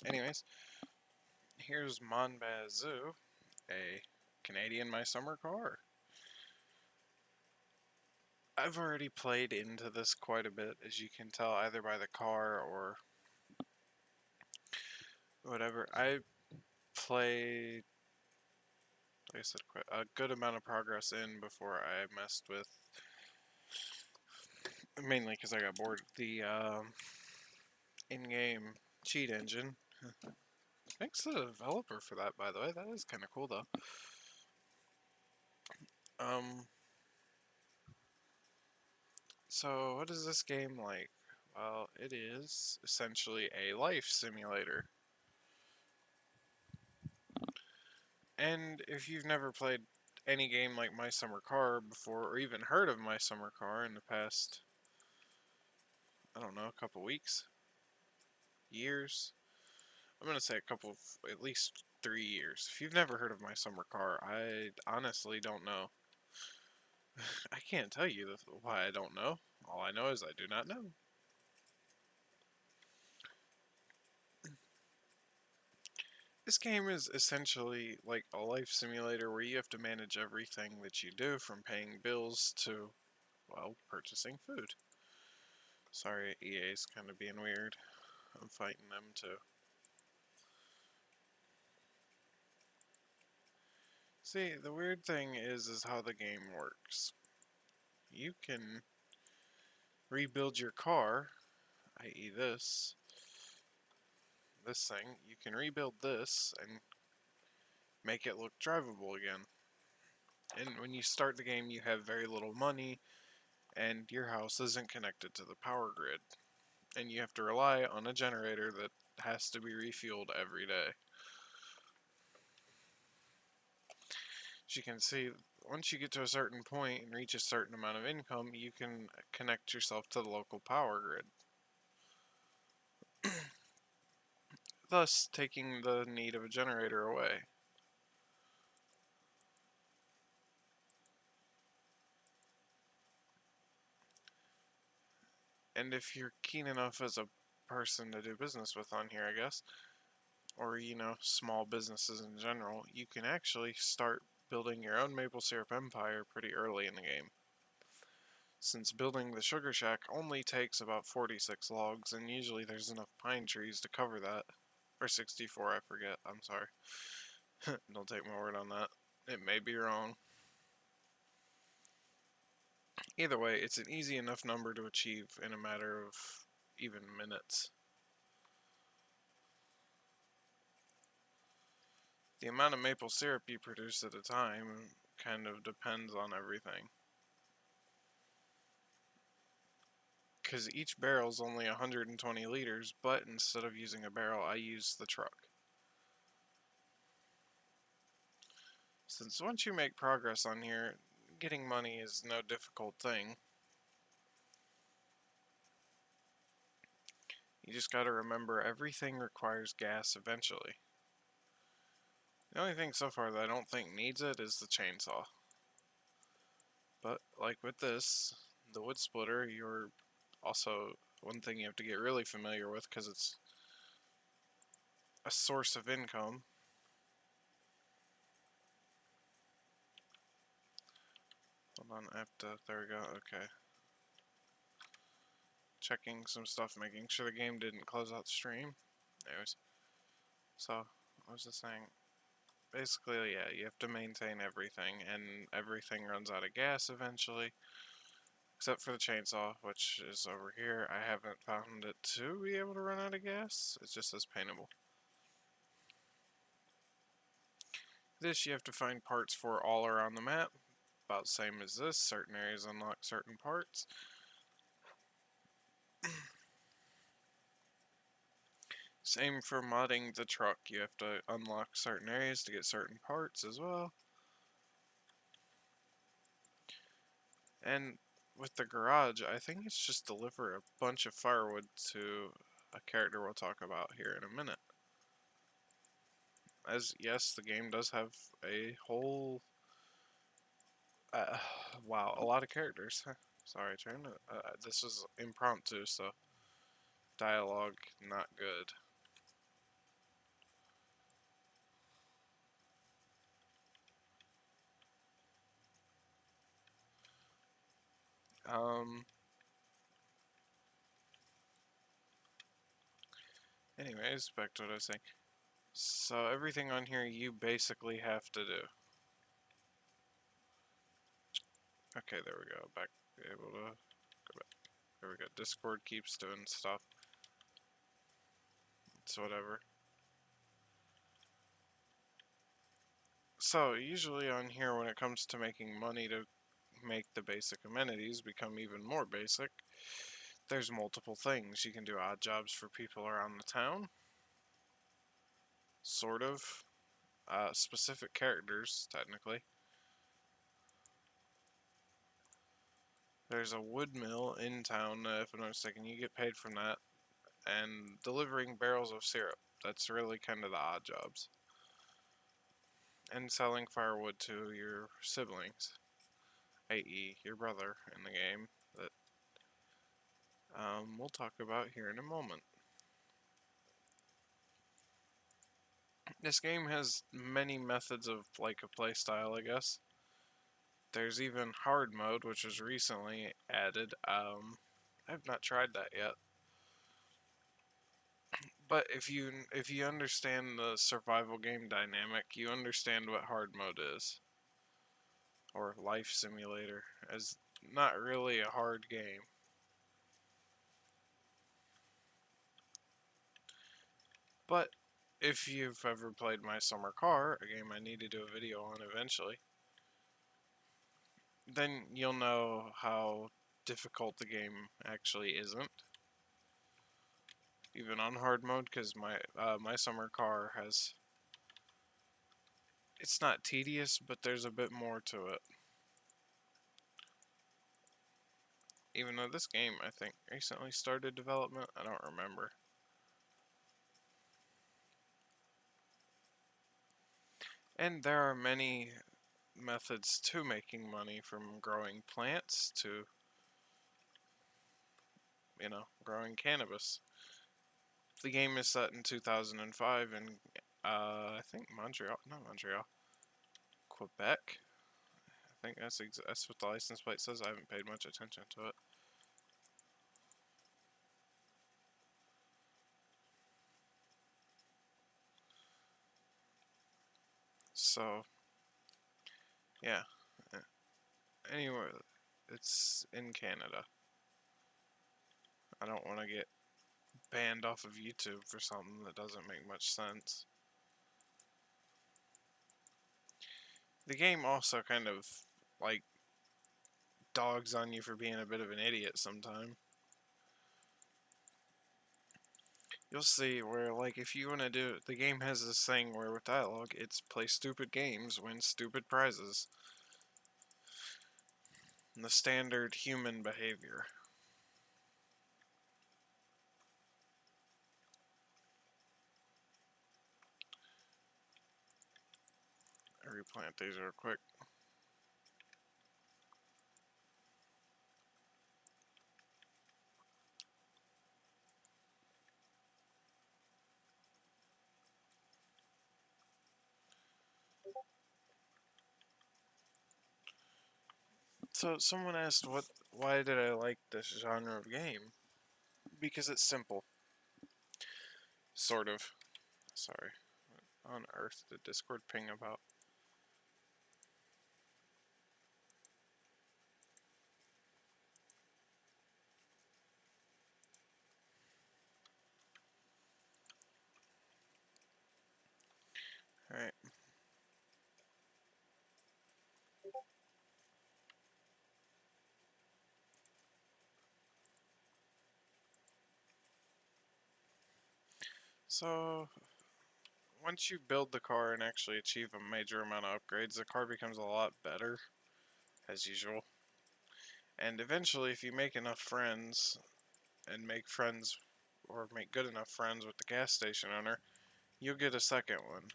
Anyways, here's Mon Bazou, a Canadian My Summer car. I've already played into this quite a bit, as you can tell, either by the car or whatever. I played, like I said, quite a good amount of progress in before I messed with, mainly because I got bored, the in-game cheat engine. Thanks to the developer for that, by the way. That is kind of cool, though. So what is this game like? Well, it is essentially a life simulator. And if you've never played any game like My Summer Car before, or even heard of My Summer Car in the past, I don't know, a couple weeks, years, I'm gonna say a couple of, at least 3 years. If you've never heard of My Summer Car, I honestly don't know. I can't tell you why I don't know. All I know is I do not know. This game is essentially like a life simulator where you have to manage everything that you do, from paying bills to, well, purchasing food. Sorry, EA's kind of being weird. I'm fighting them too. See, the weird thing is how the game works. You can rebuild your car, i.e. this thing. You can rebuild this and make it look drivable again. And when you start the game, you have very little money, and your house isn't connected to the power grid. And you have to rely on a generator that has to be refueled every day. As you can see, once you get to a certain point and reach a certain amount of income, you can connect yourself to the local power grid, thus taking the need of a generator away. And if you're keen enough as a person to do business with on here, I guess, or, you know, small businesses in general, you can actually start building your own maple syrup empire pretty early in the game. Since building the sugar shack only takes about 46 logs, and usually there's enough pine trees to cover that. Or 64, I forget, I'm sorry. Don't take my word on that. It may be wrong. Either way, it's an easy enough number to achieve in a matter of even minutes. The amount of maple syrup you produce at a time kind of depends on everything. Because each barrel's only 120 liters, but instead of using a barrel, I use the truck. Since once you make progress on here, getting money is no difficult thing. You just gotta remember everything requires gas eventually. The only thing so far that I don't think needs it is the chainsaw. But like with this, the wood splitter, you're also one thing you have to get really familiar with because it's a source of income. Hold on, I have to, there we go, okay. Checking some stuff, making sure the game didn't close out the stream. Anyways, so, what was I saying? Basically, yeah, you have to maintain everything, and everything runs out of gas eventually. Except for the chainsaw, which is over here. I haven't found it to be able to run out of gas. It just says paintable. This you have to find parts for all around the map. About the same as this. Certain areas unlock certain parts. Same for modding the truck. You have to unlock certain areas to get certain parts as well. And with the garage, I think it's just deliver a bunch of firewood to a character we'll talk about here in a minute. As, yes, the game does have a whole... wow, a lot of characters. Sorry, trying to... this was impromptu, so... dialogue, not good. Anyways, back to what I was saying. So everything on here you basically have to do. Okay, there we go. Back, able to go back. There we go. Discord keeps doing stuff. It's whatever. So usually on here, when it comes to making money to make the basic amenities become even more basic, there's multiple things. You can do odd jobs for people around the town. Sort of. Specific characters, technically. There's a wood mill in town, if I'm not mistaken. You get paid from that. And delivering barrels of syrup. That's really kind of the odd jobs. And selling firewood to your siblings, i.e. your brother in the game, that we'll talk about here in a moment. This game has many methods of like a playstyle, I guess. There's even hard mode, which was recently added. I've not tried that yet. But if you understand the survival game dynamic, you understand what hard mode is. Or life simulator, as not really a hard game. But if you've ever played My Summer Car, a game I need to do a video on eventually, then you'll know how difficult the game actually isn't. Even on hard mode, because my summer car has... It's not tedious, but there's a bit more to it. Even though this game, I think, recently started development, I don't remember. And there are many methods to making money, from growing plants to, you know, growing cannabis. The game is set in 2005 in, I think Montreal, not Montreal, Quebec. I think that's what the license plate says. I haven't paid much attention to it. So, yeah. Anyway, it's in Canada. I don't want to get banned off of YouTube for something that doesn't make much sense. The game also kind of, like, dogs on you for being a bit of an idiot sometime. You'll see where, like, if you want to do... The game has this thing where with dialogue, it's play stupid games, win stupid prizes. And the standard human behavior. I replant these real quick. So someone asked why did I like this genre of game? Because it's simple. Sort of. Sorry. What on earth did Discord ping about? Alright. So once you build the car and actually achieve a major amount of upgrades, the car becomes a lot better, as usual. And eventually, if you make enough friends, and make friends, or make good enough friends with the gas station owner, you'll get a second one.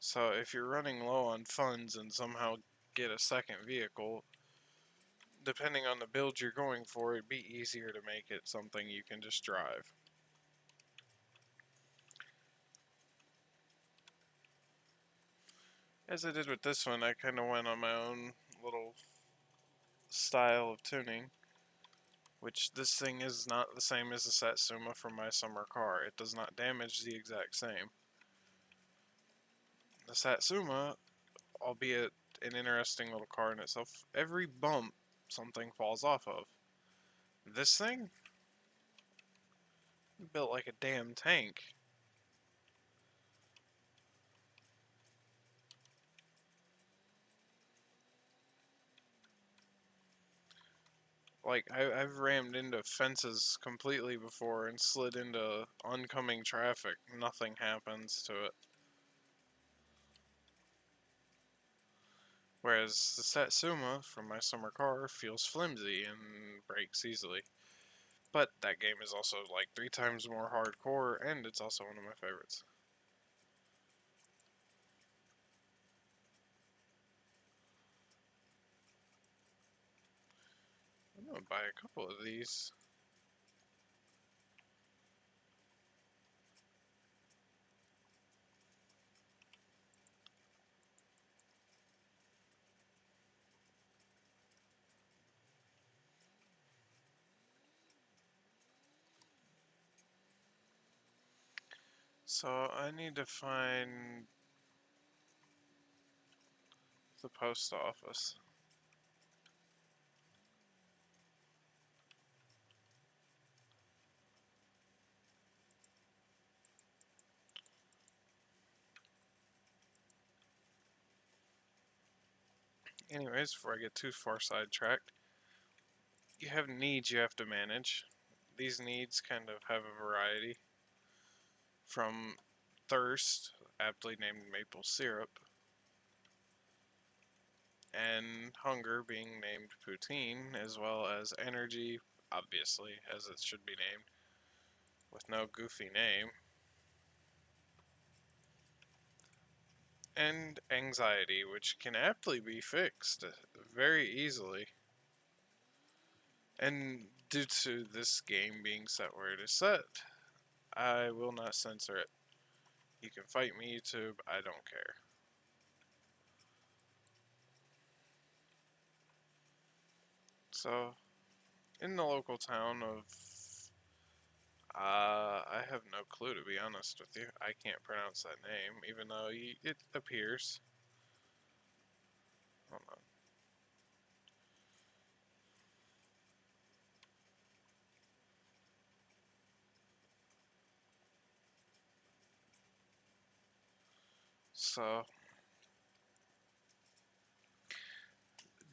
So if you're running low on funds and somehow get a second vehicle, depending on the build you're going for, it'd be easier to make it something you can just drive. As I did with this one, I kind of went on my own little style of tuning, which this thing is not the same as the Satsuma from my summer car. It does not damage the exact same. The Satsuma, albeit an interesting little car in itself, every bump something falls off of. This thing, built like a damn tank. Like, I've rammed into fences completely before and slid into oncoming traffic. Nothing happens to it. Whereas the Satsuma from my summer car feels flimsy and breaks easily. But that game is also like 3 times more hardcore, and it's also one of my favorites. I'm gonna buy a couple of these. So I need to find the post office. Anyways, before I get too far sidetracked, you have needs you have to manage. These needs kind of have a variety from thirst, aptly named maple syrup, and hunger being named poutine, as well as energy, obviously, as it should be named, with no goofy name, and anxiety, which can aptly be fixed very easily. And due to this game being set where it is set, I will not censor it. You can fight me, YouTube, I don't care. So, in the local town of, I have no clue to be honest with you. I can't pronounce that name, even though it appears. Hold on. So,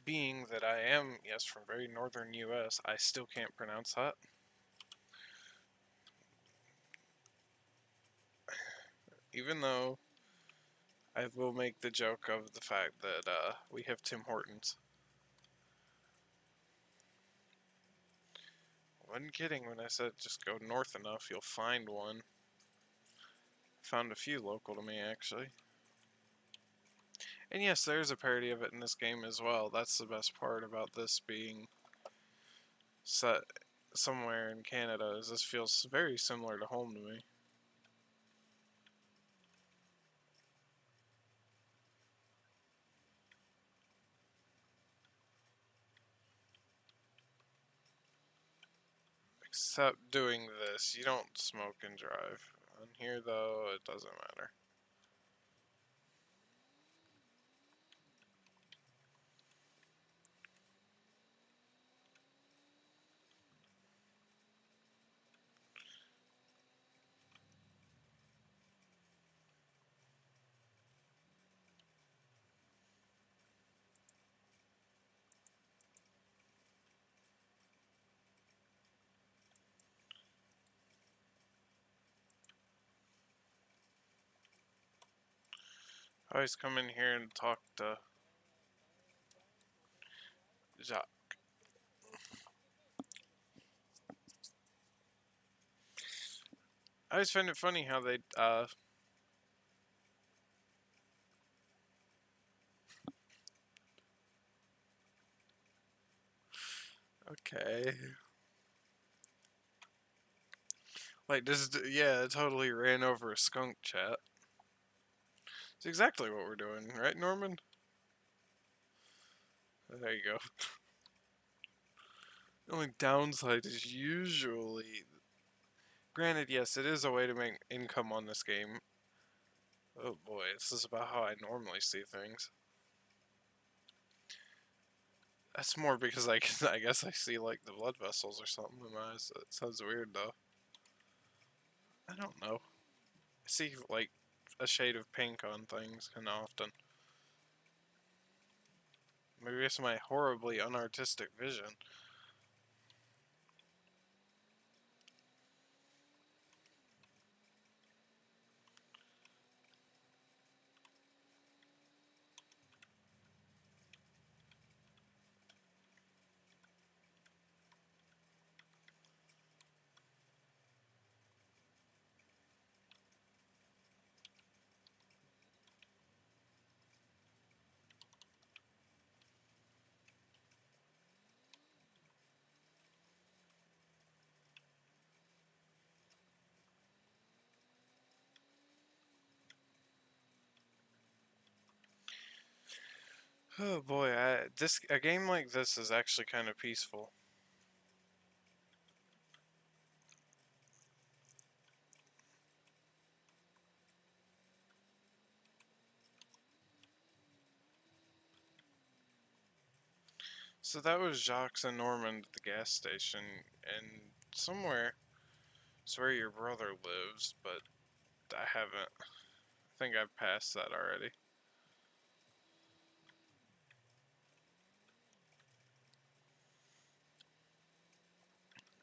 being that I am, yes, from very northern US, I still can't pronounce that. Even though I will make the joke of the fact that we have Tim Hortons. Wasn't kidding when I said just go north enough, you'll find one. Found a few local to me, actually. And yes, there's a parody of it in this game as well. That's the best part about this being set somewhere in Canada, is this feels very similar to home to me. Except doing this, you don't smoke and drive. On here though, it doesn't matter. I always come in here and talk to Jacques. I always find it funny how they, okay. Like, just, yeah, it totally ran over a skunk chat. It's exactly what we're doing, right, Norman? There you go. The only downside is usually... Granted, yes, it is a way to make income on this game. Oh boy, this is about how I normally see things. That's more because I guess I see like the blood vessels or something in my eyes. That sounds weird though. I don't know. I see like a shade of pink on things kind of often. Maybe it's my horribly unartistic vision. Oh boy, a game like this is actually kind of peaceful. So that was Jacques and Norman at the gas station, and somewhere it's where your brother lives, but I haven't. I think I've passed that already.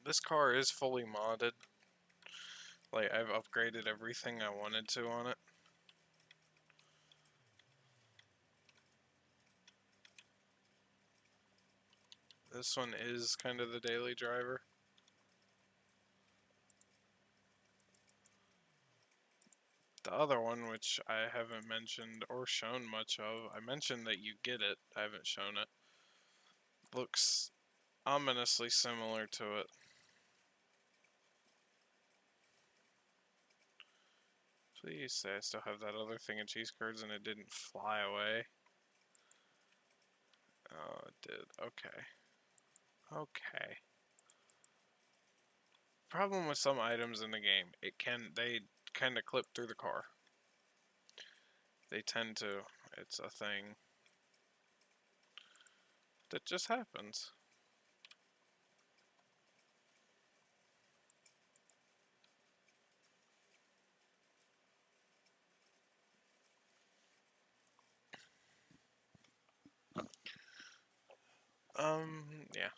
This car is fully modded. Like, I've upgraded everything I wanted to on it. This one is kind of the daily driver. The other one, which I haven't mentioned or shown much of, I mentioned that you get it, I haven't shown it, looks ominously similar to it. Please say I still have that other thing of cheese curds and it didn't fly away. Oh, it did. Okay. Okay. Problem with some items in the game, they kind of clip through the car. They tend to. It's a thing that just happens. Yeah.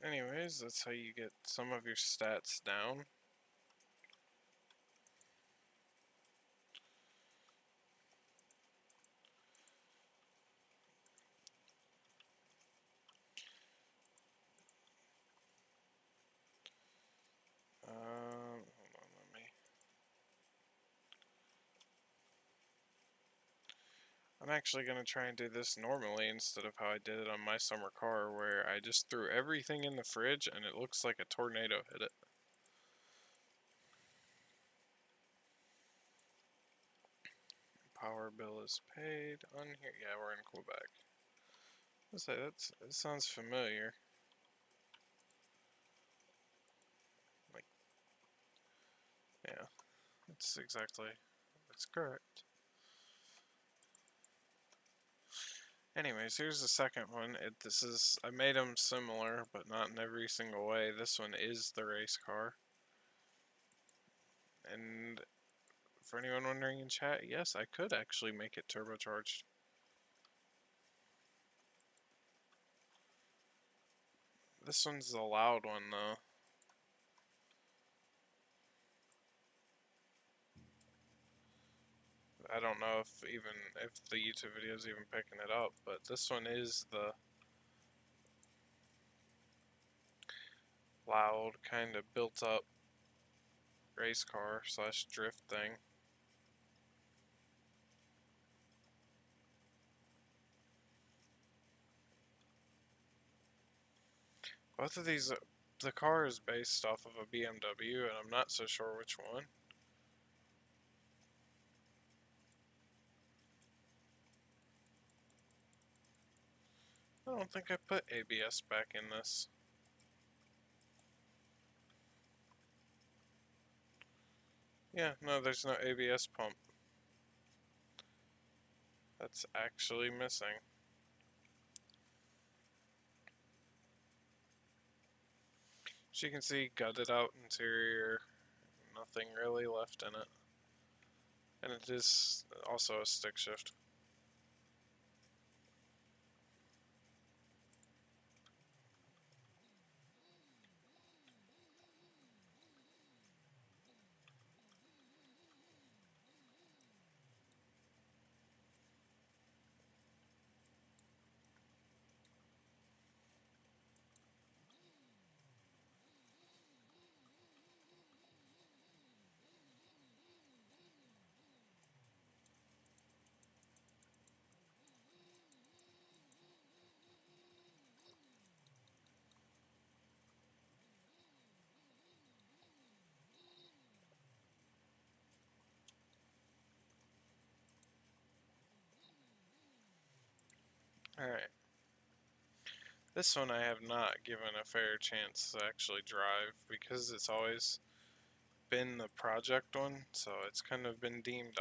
Anyways, that's how you get some of your stats down. Hold on, let me. I'm actually gonna try and do this normally instead of how I did it on my summer car, where I just threw everything in the fridge and it looks like a tornado hit it. Power bill is paid on here. Yeah, we're in Quebec. Let's say that sounds familiar. Like, yeah, that's correct. Anyways, here's the second one. I made them similar, but not in every single way. This one is the race car. And for anyone wondering in chat, yes, I could actually make it turbocharged. This one's the loud one, though. I don't know if the YouTube video is even picking it up, but this one is the loud, kind of built up race car slash drift thing. Both of these The car is based off of a BMW, and I'm not so sure which one. I don't think I put ABS back in this. Yeah, no, there's no ABS pump. That's actually missing. As you can see, gutted out interior, nothing really left in it. And it is also a stick shift. Alright. This one I have not given a fair chance to actually drive because it's always been the project one, so it's kind of been deemed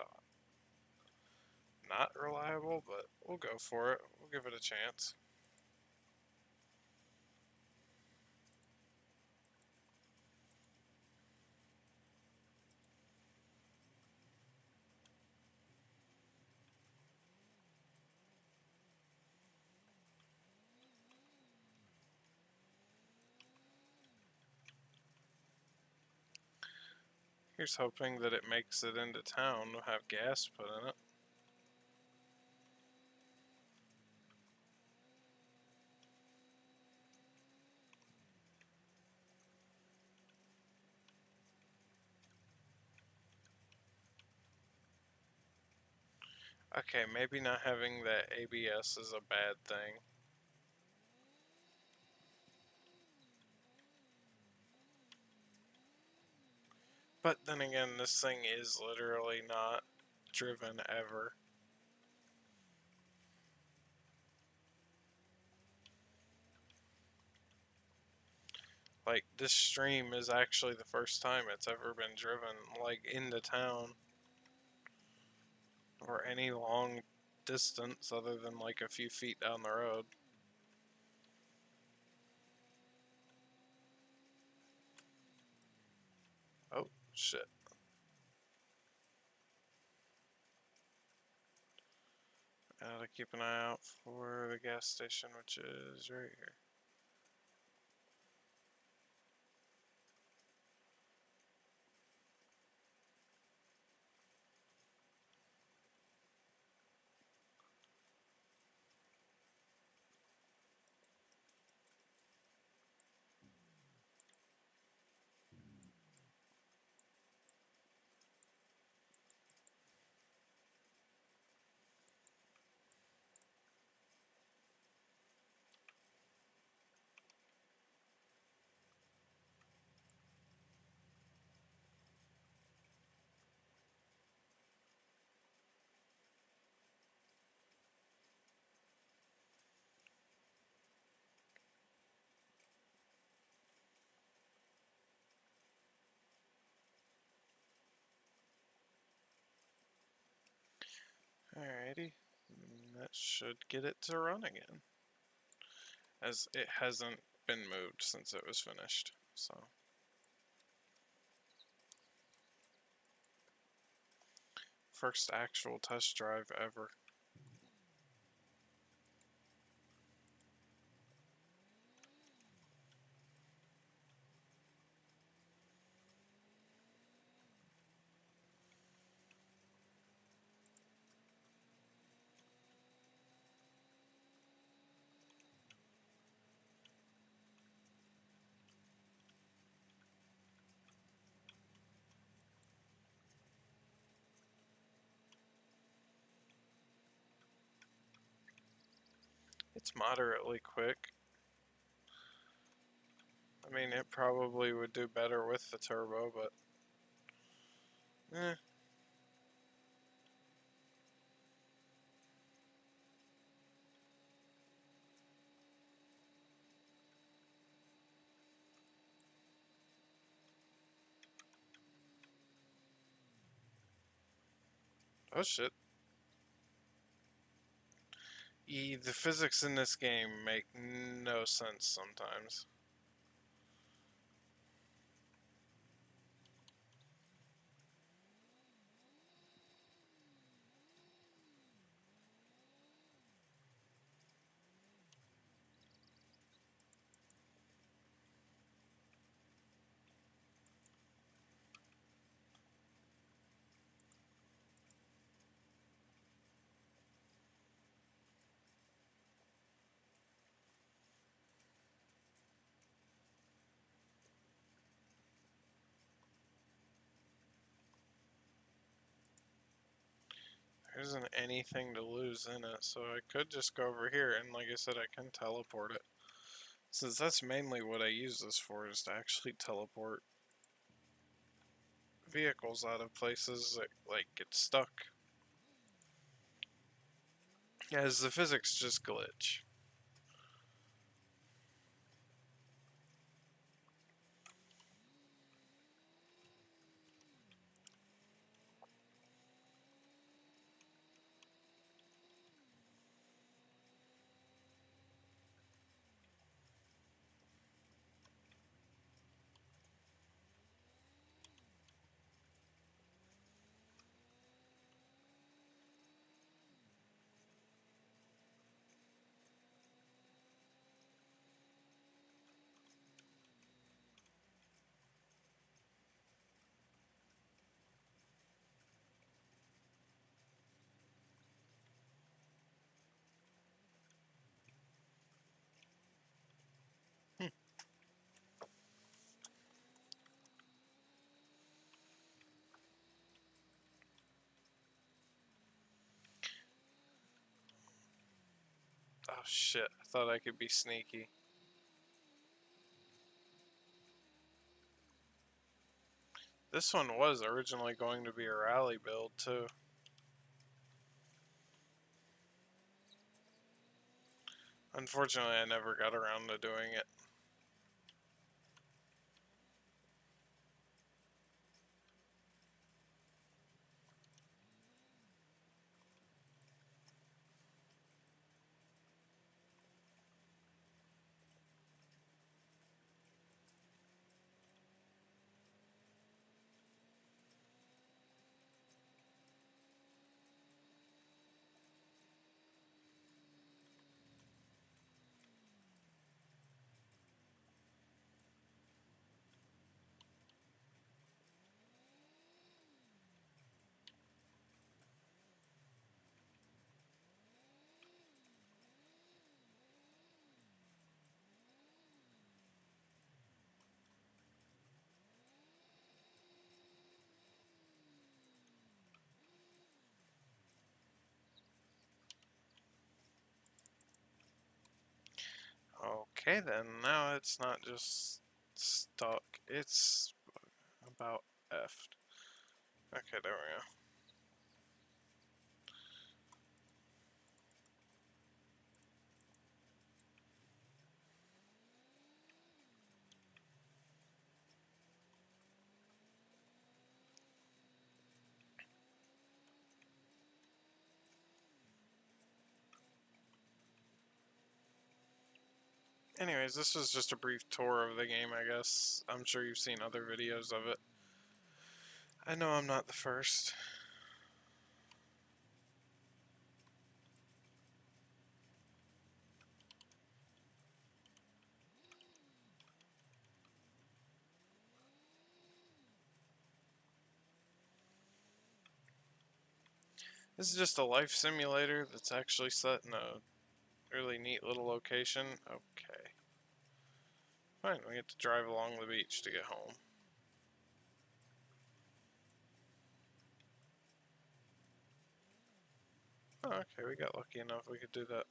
not reliable, but we'll go for it. We'll give it a chance. Here's hoping that it makes it into town. We'll have gas put in it. Okay, maybe not having that ABS is a bad thing. But then again, this thing is literally not driven ever. Like, this stream is actually the first time it's ever been driven, like, into town. Or any long distance other than, like, a few feet down the road. Oh, shit. Gotta keep an eye out for the gas station, which is right here. Alrighty, that should get it to run again. As it hasn't been moved since it was finished, so. First actual test drive ever. It's moderately quick. I mean, it probably would do better with the turbo, but eh. Oh shit. The physics in this game make no sense sometimes. There isn't anything to lose in it, so I could just go over here, and like I said, I can teleport it. Since that's mainly what I use this for, is to actually teleport vehicles out of places that, like, get stuck. As the physics just glitch. Hmm. Oh shit, I thought I could be sneaky. This one was originally going to be a rally build, too. Unfortunately, I never got around to doing it. Okay then, now it's not just stuck, it's about effed. Okay, there we go. Anyways, this was just a brief tour of the game, I guess. I'm sure you've seen other videos of it. I know I'm not the first. This is just a life simulator that's actually set in a really neat little location. Okay. Fine, we get to drive along the beach to get home. Oh, okay, we got lucky enough we could do that.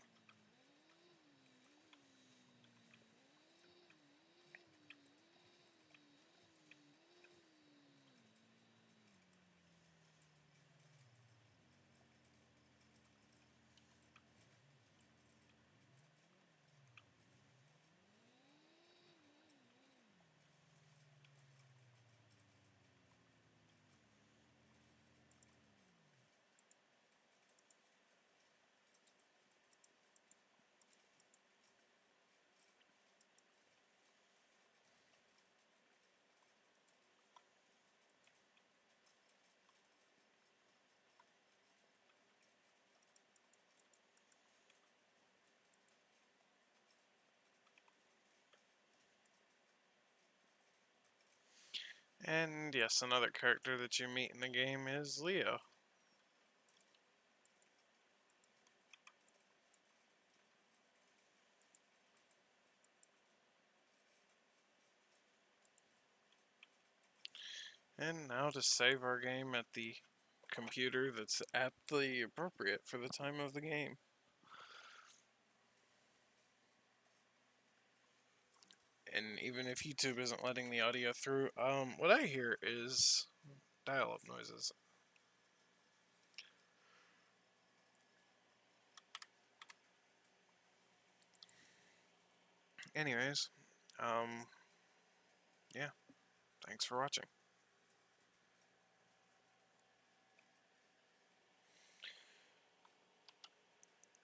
And yes, another character that you meet in the game is Leo. And now to save our game at the computer that's aptly appropriate for the time of the game. And even if YouTube isn't letting the audio through, what I hear is dial-up noises. Anyways, yeah, thanks for watching.